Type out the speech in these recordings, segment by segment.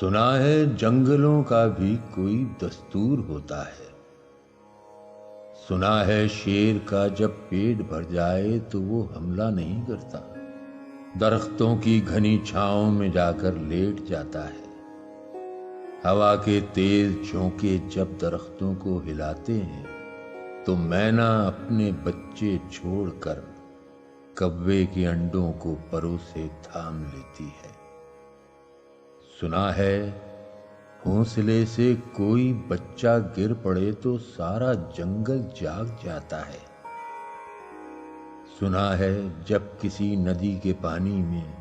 सुना है जंगलों का भी कोई दस्तूर होता है। सुना है शेर का जब पेट भर जाए तो वो हमला नहीं करता, दरख्तों की घनी छांव में जाकर लेट जाता है। हवा के तेज झोंके जब दरख्तों को हिलाते हैं तो मैना अपने बच्चे छोड़कर कव्वे के अंडों को परों से थाम लेती है। सुना है हौसले से कोई बच्चा गिर पड़े तो सारा जंगल जाग जाता है। सुना है जब किसी नदी के पानी में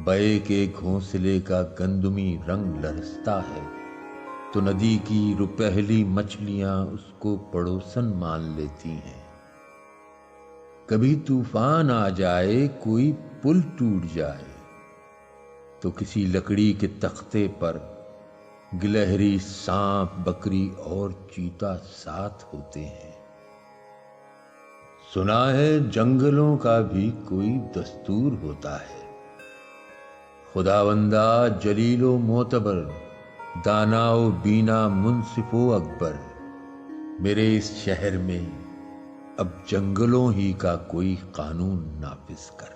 बए के घोंसले का गंदुमी रंग लरसता है तो नदी की रुपहली मछलियां उसको पड़ोसन मान लेती हैं। कभी तूफान आ जाए, कोई पुल टूट जाए तो किसी लकड़ी के तख्ते पर गिलहरी, सांप, बकरी और चीता साथ होते हैं। सुना है जंगलों का भी कोई दस्तूर होता है। खुदावंदा जलीलो मोतबर, दानाओ बीना मुंसिफो अकबर, मेरे इस शहर में अब जंगलों ही का कोई कानून नाफिज कर।